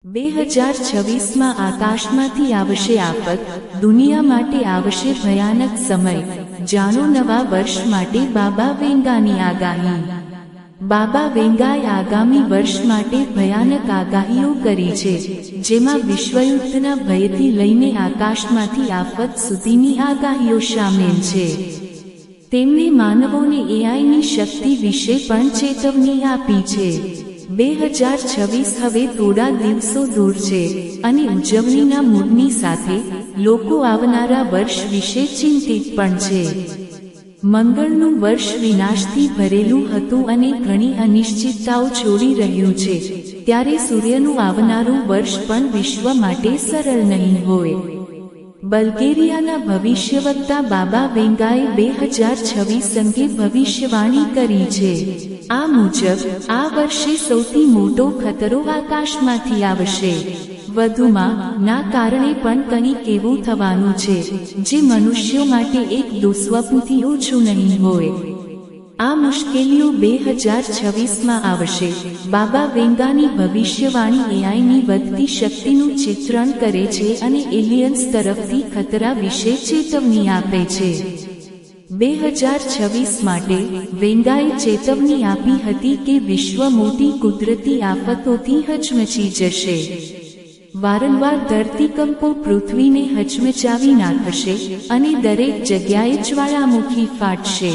2026 આકાશમાંથી આવશે આફત, દુનિયા માટે આવશે ભયાનક સમય. જાણો નવા વર્ષ માટે બાબા વેંગાની આગાહી. બાબા વેંગાએ આગામી વર્ષ માટે ભયાનક આગાહીઓ કરી છે, જેમાં વિશ્વયુદ્ધના ભયથી લઈને આકાશમાંથી આફત સુધીની આગાહીઓ શામેલ છે. તેમણે માનવોને એઆઈની શક્તિ વિશે પણ ચેતવણી આપી છે. 2026 હવે થોડા દિવસો દૂર છે, અને ઉજવણીના મૂડની સાથે લોકો આવનારા વર્ષ વિશે ચિંતિત પણ છે. મંગળનું વર્ષ વિનાશથી ભરેલું હતું અને ઘણી અનિશ્ચિતતાઓ છોડી રહ્યું છે, ત્યારે સૂર્યનું આવનારું વર્ષ પણ વિશ્વ માટે સરળ નહીં હોય. બલ્ગેરિયાના ભવિષ્યવક્તા બાબા વેંગાએ 2026 અંગે ભવિષ્યવાણી કરી છે. આ મુજબ આ વર્ષે સૌથી મોટો ખતરો આકાશમાંથી આવશે. વધુમાં, ના કારણે પણ કંઈક એવું થવાનું છે જે મનુષ્યો માટે એક દુઃસ્વપ્નથી ઓછું નહીં હોય. આ મુશ્કેલીઓ 2026 આવશે. બાબા વેંગાની ભવિષ્યવાણી એઆઈની વધતી શક્તિનું ચિત્રણ કરે છે અને એલિયન્સ તરફથી ખતરા વિશે ચેતવણી આપે છે. 2026 માટે વેંગાએ ચેતવણી આપી હતી કે વિશ્વ મોટી કુદરતી આફતોથી હચમચી જશે. વારંવાર ધરતીકંપો પૃથ્વીને હચમચાવી નાખશે અને દરેક જગ્યાએ જ્વાળામુખી ફાટશે.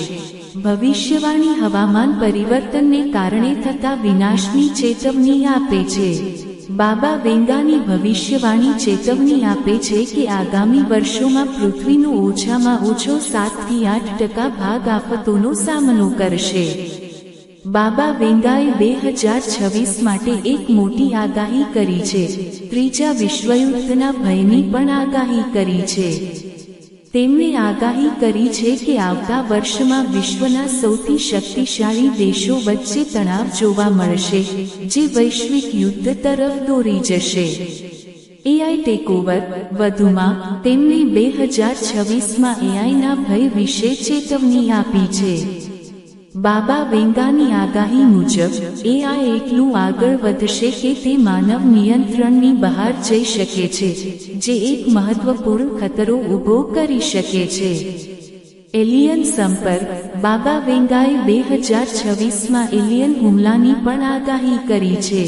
ભવિષ્યવાણી હવામાન પરિવર્તનને કારણે થતા વિનાશની ચેતવણી આપે છે. બાબા વેંગાની ભવિષ્યવાણી ચેતવણી આપે છે કે આગામી વર્ષોમાં પૃથ્વીનો ઓછામાં ઓછો 7 થી 8% ભાગ આફતોનો સામનો કરશે. બાબા વેંગાએ 2026 માટે એક મોટી આગાહી કરી છે. ત્રીજા વિશ્વયુદ્ધના ભયની પણ આગાહી કરી છે. તેમણે આગાહી કરી છે કે આવતા વર્ષમાં વિશ્વના સૌથી શક્તિશાળી દેશો વચ્ચે તણાવ જોવા મળશે, જે વૈશ્વિક યુદ્ધ તરફ દોરી જશે. AI takeover. વધુમાં, તેમણે 2026 એઆઈના ભય વિશે ચેતવણી આપી છે. બાબા વેંગાની આગાહી મુજબ એઆઈ એટલું આગળ વધશે કે તે માનવ નિયંત્રણની બહાર જઈ શકે છે, જે એક મહત્વપૂર્ણ ખતરો ઊભો કરી શકે છે. એલિયન સંપર્ક. બાબા વેંગાએ 2026 એલિયન હુમલાની પણ આગાહી કરી છે.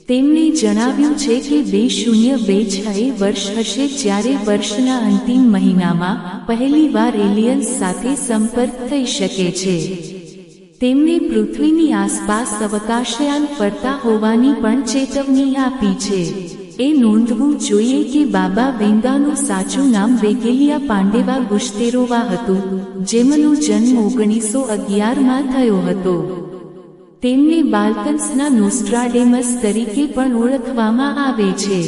તેમણે જણાવ્યું છે કે 2026 વર્ષ હશે જ્યારે વર્ષના અંતિમ મહિનામાં પહેલીવાર એલિયન્સ સાથે સંપર્ક થઈ શકે છે. તેમણે પૃથ્વીની આસપાસ અવકાશયાન ફરતા હોવાની પણ ચેતવણી આપી છે. એ નોંધવું જોઈએ કે બાબા વેંગાનું સાચું નામ વેગેલિયા પાંડેવા ગુશ્તેરોવા હતું, જેમનો જન્મ 1911 થયો હતો. તેમને બાલ્કન્સના નોસ્ટ્રાડેમસ તરીકે પણ ઓળખવામાં આવે છે.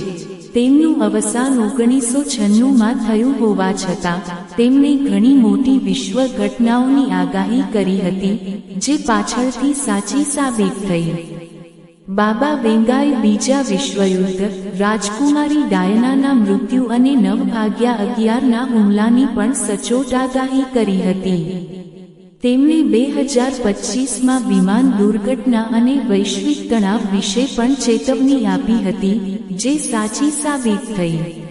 તેમનું અવસાન 1996 થયું હોવા છતાં, તેમણે ઘણી મોટી વિશ્વ ઘટનાઓની આગાહી કરી હતી, જે પાછળથી સાચી સાબિત થઈ. બાબા વેંગાએ બીજા વિશ્વયુદ્ધ, રાજકુમારી ડાયનાના મૃત્યુ અને 9/11ના હુમલાની પણ સચોટ આગાહી કરી હતી. તેમણે 2025 વિમાન દુર્ઘટના અને વૈશ્વિક તણાવ વિશે પણ ચેતવણી આપી હતી, જે સાચી સાબિત થઈ.